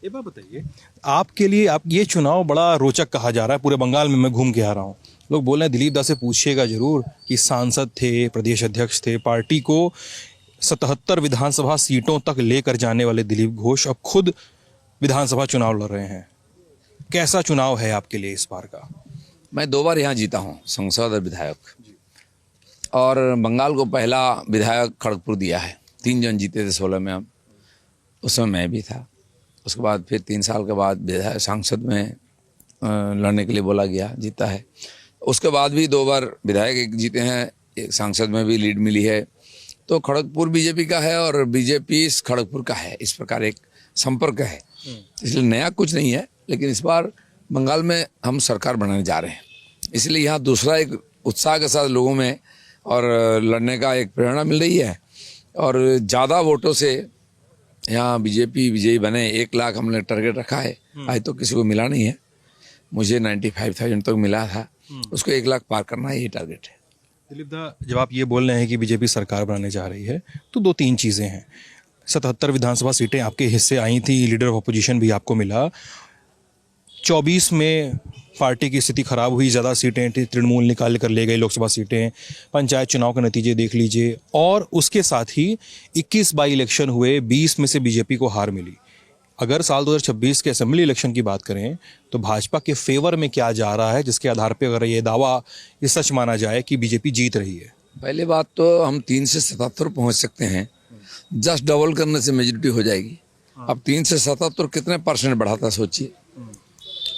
एक बात बताइए, आपके लिए आप ये चुनाव बड़ा रोचक कहा जा रहा है। पूरे बंगाल में मैं घूम के आ रहा हूँ, लोग बोल रहे हैं दिलीप दा से पूछिएगा जरूर कि सांसद थे, प्रदेश अध्यक्ष थे, पार्टी को 77 विधानसभा सीटों तक लेकर जाने वाले दिलीप घोष अब खुद विधानसभा चुनाव लड़ रहे हैं। कैसा चुनाव है आपके लिए इस बार का? मैं 2 बार यहाँ जीता हूँ, संसद और विधायक, और बंगाल को पहला विधायक खड़गपुर दिया है। 3 जन जीते थे 16 में, अब उसमें मैं भी था। उसके बाद फिर 3 साल के बाद विधायक सांसद में लड़ने के लिए बोला गया, जीता है। उसके बाद भी 2 बार विधायक एक जीते हैं, एक सांसद में भी लीड मिली है। तो खड़गपुर बीजेपी का है और बीजेपी खड़गपुर का है, इस प्रकार एक संपर्क है। इसलिए नया कुछ नहीं है, लेकिन इस बार बंगाल में हम सरकार बनाने जा रहे हैं, इसलिए यहाँ दूसरा एक उत्साह के साथ लोगों में और लड़ने का एक प्रेरणा मिल रही है। और ज़्यादा वोटों से यहाँ बीजेपी विजयी बने, 1 लाख हमने टारगेट रखा है। आज तो किसी को मिला नहीं है, मुझे 95,000 तक मिला था, उसको 1 लाख पार करना यही टारगेट है। दिलीप दा, जब आप ये बोल रहे हैं कि बीजेपी सरकार बनाने जा रही है, तो 2-3 चीज़ें हैं। 77 विधानसभा सीटें आपके हिस्से आई थी, लीडर ऑफ अपोजिशन भी आपको मिला। 24 में पार्टी की स्थिति खराब हुई, ज़्यादा सीटें थी, तृणमूल निकाल कर ले गई लोकसभा सीटें। पंचायत चुनाव के नतीजे देख लीजिए, और उसके साथ ही 21 बाई इलेक्शन हुए, 20 में से बीजेपी को हार मिली। अगर साल 2026 के असेंबली इलेक्शन की बात करें तो भाजपा के फेवर में क्या जा रहा है, जिसके आधार पर अगर ये दावा ये सच माना जाए कि बीजेपी जीत रही है? पहली बात तो हम 3 से 77 पहुँच सकते हैं, जस्ट डबल करने से मेजोरिटी हो जाएगी। अब 3 से 77 कितने % बढ़ाता सोचिए,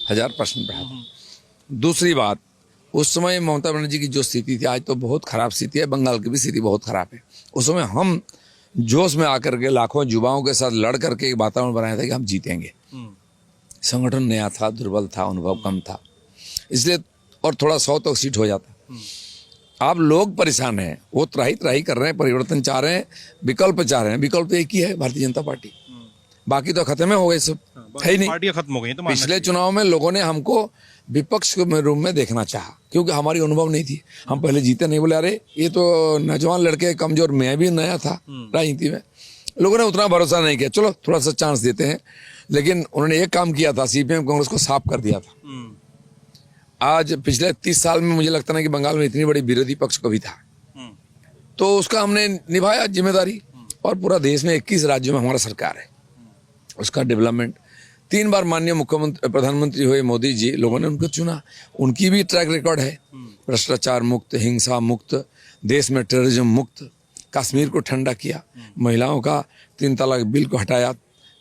1000% बढ़ाता। दूसरी बात, उस समय ममता बनर्जी की जो स्थिति थी, आज तो बहुत खराब स्थिति है, बंगाल की भी स्थिति बहुत खराब है। उस समय हम जोश में आकर के लाखों युवाओं के साथ लड़ करके एक वातावरण बनाया था कि हम जीतेंगे। संगठन नया था, दुर्बल था, अनुभव कम था, इसलिए, और थोड़ा 100 तक सीट हो जाता। अब लोग परेशान हैं, वो त्राही कर रहे हैं, परिवर्तन चाह रहे हैं, विकल्प चाह रहे हैं। विकल्प तो एक ही है, भारतीय जनता पार्टी। बाकी तो खत्म हो गए, सब है ही नहीं, पार्टियां खत्म हो गई। तो पिछले चुनाव में लोगों ने हमको विपक्ष के रूप में देखना चाहा, क्योंकि हमारी अनुभव नहीं थी, हम पहले जीते नहीं। बोले अरे ये तो नौजवान लड़के कमजोर, मैं भी नया था राजनीति में, लोगों ने उतना भरोसा नहीं किया, चलो थोड़ा सा चांस देते हैं। लेकिन उन्होंने एक काम किया था, सीपीएम कांग्रेस को साफ कर दिया था। आज पिछले 30 साल में मुझे लगता है कि बंगाल में इतनी बड़ी विरोधी पक्ष कभी था, तो उसका हमने निभाया जिम्मेदारी। और पूरा देश में 21 राज्यों में हमारा सरकार है, उसका डेवलपमेंट। 3 बार माननीय मुख्यमंत्री प्रधानमंत्री हुए मोदी जी, लोगों ने उनको चुना, उनकी भी ट्रैक रिकॉर्ड है, भ्रष्टाचार मुक्त, हिंसा मुक्त, देश में टेररिज्म मुक्त, कश्मीर को ठंडा किया, महिलाओं का 3 तलाक बिल को हटाया,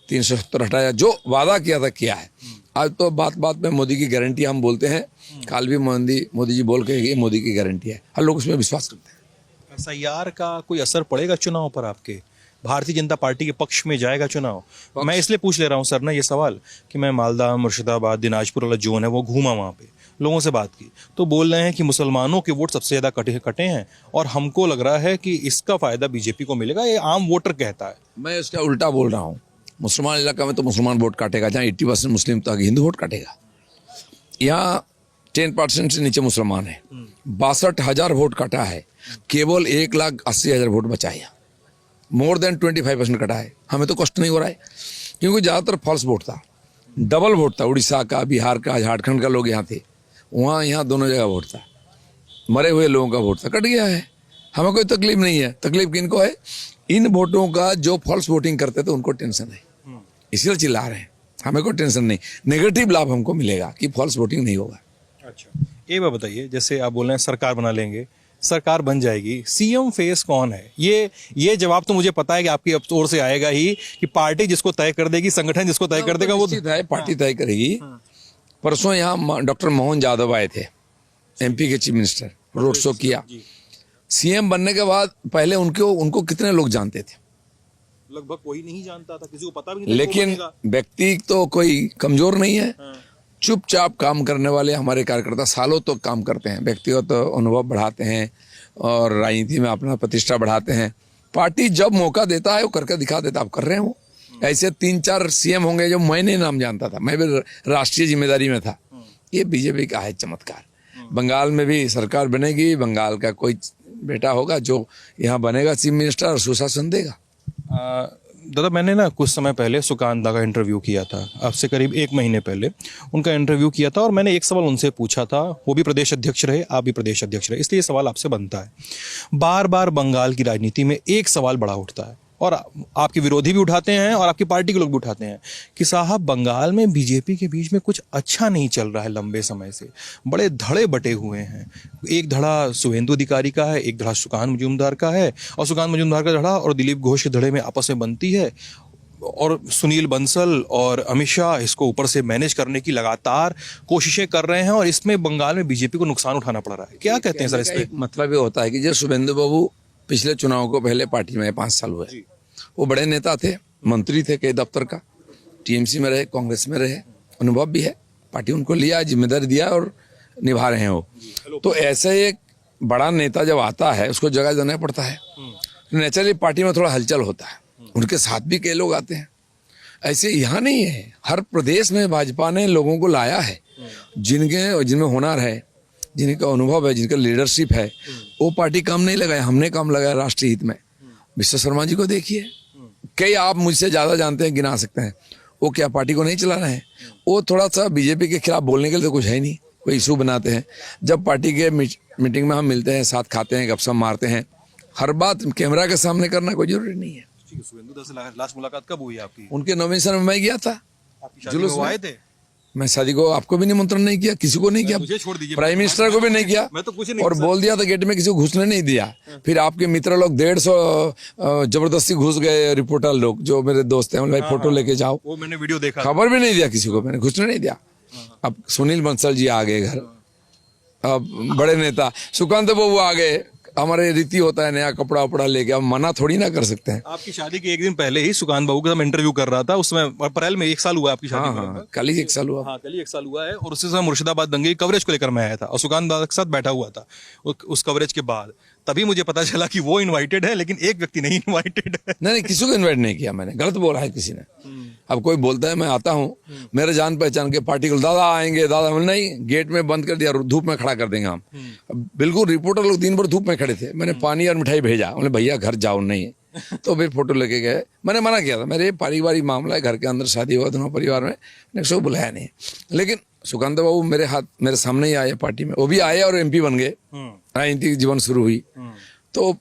370 हटाया, जो वादा किया था किया है। आज तो बात बात में मोदी की गारंटी हम बोलते हैं, कल भी मोदी जी बोल के मोदी की गारंटी है, हर लोग उसमें विश्वास करते हैं। एसआईआर का कोई असर पड़ेगा चुनाव पर? आपके भारतीय जनता पार्टी के पक्ष में जाएगा चुनाव? मैं इसलिए पूछ ले रहा हूं सर ना ये सवाल कि मैं मालदा, मुर्शिदाबाद, दिनाजपुर वाला जोन है वो घूमा, वहां पे लोगों से बात की, तो बोल रहे हैं कि मुसलमानों के वोट सबसे ज्यादा कटे हैं, और हमको लग रहा है कि इसका फायदा बीजेपी को मिलेगा, ये आम वोटर कहता है। मैं उसका उल्टा बोल रहा हूँ, मुसलमान इलाका में तो मुसलमान वोट काटेगा, जहाँ 80% मुस्लिम तो हिंदू वोट काटेगा। यहाँ 10% से नीचे मुसलमान है, 62,000 वोट काटा है, केवल 1,80,000 वोट बचा है, मोर देन 25% कटा है। हमें तो कष्ट नहीं हो रहा है, क्योंकि ज़्यादातर फॉल्स वोट था, डबल वोट था। उड़ीसा का, बिहार का, झारखंड का लोग यहाँ थे, वहाँ यहाँ दोनों जगह वोट था, मरे हुए लोगों का वोट था, कट गया है। हमें कोई तकलीफ नहीं है। तकलीफ किनको है? इन वोटों का जो फॉल्स वोटिंग करते थे उनको टेंशन है, इसलिए चिल्ला रहे हैं। हमें कोई टेंशन नहीं, नेगेटिव लाभ हमको मिलेगा कि फॉल्स वोटिंग नहीं होगा। अच्छा, ये बात बताइए, जैसे आप बोल रहे हैं सरकार बना लेंगे, सरकार बन जाएगी, सीएम फेस कौन है? ये जवाब तो मुझे पता है कि आपकी ओर से आएगा ही कि पार्टी जिसको तय कर देगी, संगठन जिसको तय कर देगा वो है, पार्टी तय करेगी। परसों यहाँ डॉक्टर मोहन यादव आए थे, एमपी के चीफ मिनिस्टर, रोड शो किया। सीएम बनने के बाद पहले उनको कितने लोग जानते थे? लगभग कोई नहीं जानता था, किसी को पता भी नहीं। लेकिन व्यक्ति तो कोई कमजोर नहीं है, चुपचाप काम करने वाले हमारे कार्यकर्ता सालों तक तो काम करते हैं, व्यक्तिगत तो अनुभव बढ़ाते हैं और राजनीति में अपना प्रतिष्ठा बढ़ाते हैं। पार्टी जब मौका देता है वो करके दिखा देता, आप कर रहे हो। ऐसे 3-4 सीएम होंगे जो मैं नहीं नाम जानता था, मैं भी राष्ट्रीय जिम्मेदारी में था। ये बीजेपी का है चमत्कार। बंगाल में भी सरकार बनेगी, बंगाल का कोई बेटा होगा जो यहाँ बनेगा चीफ मिनिस्टर और सुशासन देगा। दादा मैंने ना कुछ समय पहले सुकांत दा का इंटरव्यू किया था, आपसे करीब 1 महीने पहले उनका इंटरव्यू किया था, और मैंने एक सवाल उनसे पूछा था, वो भी प्रदेश अध्यक्ष रहे, आप भी प्रदेश अध्यक्ष रहे, इसलिए ये सवाल आपसे बनता है। बार बार बंगाल की राजनीति में एक सवाल बड़ा उठता है, और आपके विरोधी भी उठाते हैं और आपकी पार्टी के लोग भी उठाते हैं, कि साहब बंगाल में बीजेपी के बीच में कुछ अच्छा नहीं चल रहा है लंबे समय से, बड़े धड़े बटे हुए हैं। एक धड़ा शुभेंदु अधिकारी का है, एक धड़ा सुकांत मजूमदार का है, और सुकांत मजूमदार का धड़ा और दिलीप घोष के धड़े में आपस में बनती है, और सुनील बंसल और अमित शाह इसको ऊपर से मैनेज करने की लगातार कोशिशें कर रहे हैं, और इसमें बंगाल में बीजेपी को नुकसान उठाना पड़ रहा है। क्या कहते हैं सर इस पे? मतलब ये होता है कि जो शुभेंदु बाबू पिछले चुनाव को पहले पार्टी में 5 साल हुए, वो बड़े नेता थे, मंत्री थे कई दफ्तर का, टीएमसी में रहे, कांग्रेस में रहे, अनुभव भी है, पार्टी उनको लिया, जिम्मेदारी दिया और निभा रहे हैं वो। तो ऐसे एक बड़ा नेता जब आता है उसको जगह देना पड़ता है, तो नेचुरली पार्टी में थोड़ा हलचल होता है, उनके साथ भी कई लोग आते हैं। ऐसे यहाँ नहीं है, हर प्रदेश में भाजपा ने लोगों को लाया है जिनमें हुनर है, जिनका अनुभव है, जिनका लीडरशिप है। वो पार्टी काम नहीं लगाया, हमने काम लगाया राष्ट्रीय हित में। विश्व शर्मा जी को देखिए, कई आप मुझसे ज्यादा जानते हैं, गिना सकते हैं, वो क्या पार्टी को नहीं चला रहे हैं, वो थोड़ा सा बीजेपी के खिलाफ बोलने के लिए तो कुछ है नहीं, कोई इशू बनाते हैं। जब पार्टी के मीटिंग में हम मिलते हैं, साथ खाते हैं, गपशप मारते हैं, हर बात कैमरा के सामने करना कोई जरूरी नहीं है। शुभेंदु दा से लास्ट मुलाकात कब हुई आपकी? उनके नॉमिनेशन में मैं गया था, आपकी शादी में वो आए थे? मैं शादी को आपको भी निमंत्रण नहीं किया, किसी को नहीं किया, मुझे छोड़ दीजिए, प्राइम मिनिस्टर को भी नहीं किया, मैं तो कुछ नहीं और बोल दिया था गेट में किसी को घुसने नहीं दिया। फिर आपके मित्र लोग 150 जबरदस्ती घुस गए, रिपोर्टर लोग जो मेरे दोस्त हैं, भाई फोटो लेके जाओ, वो मैंने वीडियो देखा, खबर भी नहीं दिया किसी को, मैंने घुसने नहीं दिया। अब सुनील बंसल जी आ गए घर, अब बड़े नेता सुकांत बाबू आ गए, हमारे रीति होता है नया कपड़ा वपड़ा लेके, अब मना थोड़ी ना कर सकते हैं। आपकी शादी के एक दिन पहले ही सुकांत बाबू का मैं इंटरव्यू कर रहा था, उसमें अप्रैल में 1 साल हुआ आपकी शादी को। हाँ, कल ही 1 साल हुआ। हाँ, कल ही 1 साल हुआ है, और उससे समय मुर्शिदाबाद दंगे की कवरेज को लेकर मैं आया था, और सुकांत बाबू के साथ बैठा हुआ था उस कवरेज के बाद। तभी मुझे पता चला कि वो इनवाइटेड है, लेकिन एक व्यक्ति नहीं इनवाइटेड है। नहीं, किसी को इन्वाइट नहीं किया मैंने, गलत बोला है किसी ने। अब कोई बोलता है मैं आता हूँ, मेरे जान पहचान के पार्टी को दादा आएंगे, दादा नहीं, गेट में बंद कर दिया, धूप में खड़ा कर देंगे हम। बिल्कुल रिपोर्टर लोग दिन भर धूप में खड़े थे, मैंने पानी और मिठाई भेजा, बोले भैया घर जाओ, नहीं तो फिर फोटो लेके गए। मैंने मना किया था, मेरे पारिवारिक मामला है, घर के अंदर शादी हुआ दोनों परिवार में, मैंने किसी को बुलाया नहीं। लेकिन सुकांत बाबू मेरे सामने ही आए पार्टी में, वो भी आए और MP बन गए, राजनीतिक जीवन शुरू हुई। तो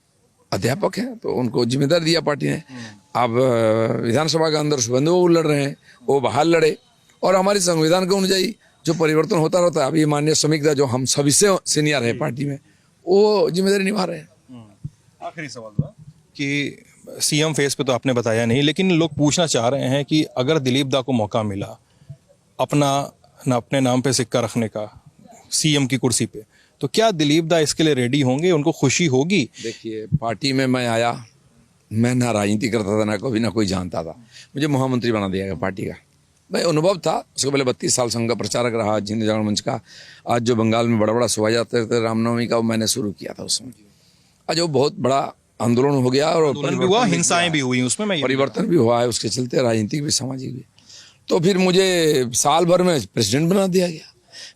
अध्यापक हैं, तो उनको जिम्मेदारी दिया पार्टी ने। अब विधानसभा के अंदर शुभेंदु बाबू लड़ रहे हैं, वो बाहर लड़े, और हमारे संविधान के अनुଯାयी जो परिवर्तन होता रहता है, अभी माननीय श्रमिक दा जो हम सभी से सीनियर है पार्टी में, वो जिम्मेदारी निभा रहे हैं। आखिरी सवाल था कि CM फेस पे तो आपने बताया नहीं, लेकिन लोग पूछना चाह रहे हैं कि अगर दिलीप दा को मौका मिला अपने नाम पे सिक्का रखने का CM की कुर्सी पे, तो क्या दिलीप दा इसके लिए रेडी होंगे? उनको खुशी होगी? देखिए, पार्टी में मैं आया, मैं ना राजनीति करता था, ना कभी ना कोई जानता था, मुझे महामंत्री बना दिया गया पार्टी का। भाई अनुभव था, उसके पहले 32 साल संघ का प्रचारक रहा, हिंद जागरण मंच का। आज जो बंगाल में बड़ा बड़ा शोभा यात्रा थे रामनवमी का, वो मैंने शुरू किया था उसमें। आज वो बहुत बड़ा आंदोलन हो गया, और भी हुआ, हिंसाएं भी हुई उसमें, परिवर्तन भी हुआ है उसके चलते, राजनीतिक भी सामाजिक भी। तो फिर मुझे साल भर में प्रेसिडेंट बना दिया गया।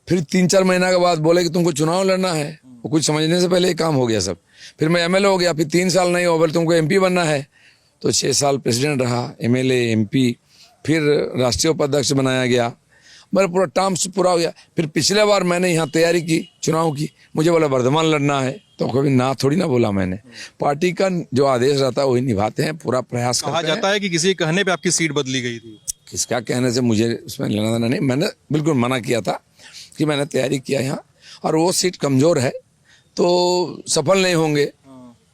फिर 3-4 महीना के बाद बोले कि तुमको चुनाव लड़ना है, वो कुछ समझने से पहले ही काम हो गया सब। फिर मैं MLA हो गया, फिर 3 साल नहीं हो, बोले तुमको MP बनना है, तो 6 साल प्रेसिडेंट रहा, MLA MP, फिर राष्ट्रीय उपाध्यक्ष बनाया गया, मेरा पूरा टर्म पूरा हो गया। फिर पिछले बार मैंने यहाँ तैयारी की चुनाव की, मुझे बोला वर्धमान लड़ना है, तो कभी ना थोड़ी ना बोला मैंने। पार्टी का जो आदेश रहता है वही निभाते हैं, पूरा प्रयास करते हैं। कहा जाता है कि किसी के कहने पे आपकी सीट बदली गई थी। किसका कहने से मुझे उसमें लेना देना नहीं, मैंने बिल्कुल मना किया था कि मैंने तैयारी किया यहाँ, और वो सीट कमजोर है तो सफल नहीं होंगे।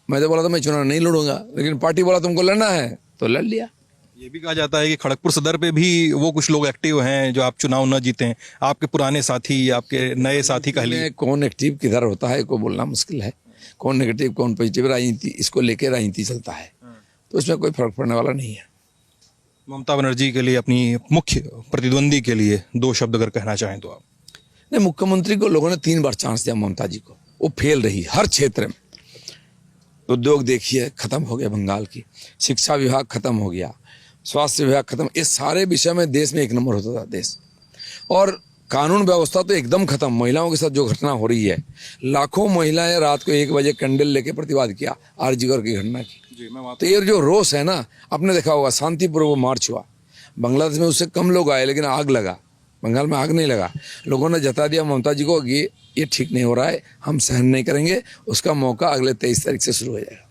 मैं तो बोला था मैं चुनाव नहीं लड़ूंगा, लेकिन पार्टी बोला तुमको लड़ना है, तो लड़ लिया। ये भी कहा जाता है कि खड़गपुर सदर पे भी वो कुछ लोग एक्टिव हैं जो आप चुनाव न जीते, आपके पुराने साथी, आपके नए साथी कह लीजिए। कौन एक्टिव किधर होता है को बोलना मुश्किल है, कौन नेगेटिव कौन पॉजिटिव, राजनीति इसको लेके राजनीति चलता है, तो इसमें कोई फर्क पड़ने वाला नहीं है। ममता बनर्जी के लिए, अपनी मुख्य प्रतिद्वंदी के लिए 2 शब्द अगर कहना चाहें तो आप? नहीं, मुख्यमंत्री को लोगों ने 3 बार चांस दिया ममता जी को, वो फेल रही हर क्षेत्र में। उद्योग देखिए खत्म हो गया बंगाल की, शिक्षा विभाग खत्म हो गया, स्वास्थ्य विभाग खत्म, इस सारे विषय में देश में 1 नंबर होता था देश। और कानून व्यवस्था तो एकदम खत्म। महिलाओं के साथ जो घटना हो रही है, लाखों महिलाएं रात को 1 बजे कैंडल लेके प्रतिवाद किया आरजीकर की घटना की। जी मैं वहाँ तो ये जो रोष है ना, आपने देखा होगा शांतिपूर्वक मार्च हुआ, बांग्लादेश में उससे कम लोग आए लेकिन आग लगा, बंगाल में आग नहीं लगा। लोगों ने जता दिया ममता जी को कि ये ठीक नहीं हो रहा है, हम सहन नहीं करेंगे, उसका मौका अगले 23 तारीख से शुरू हो जाएगा।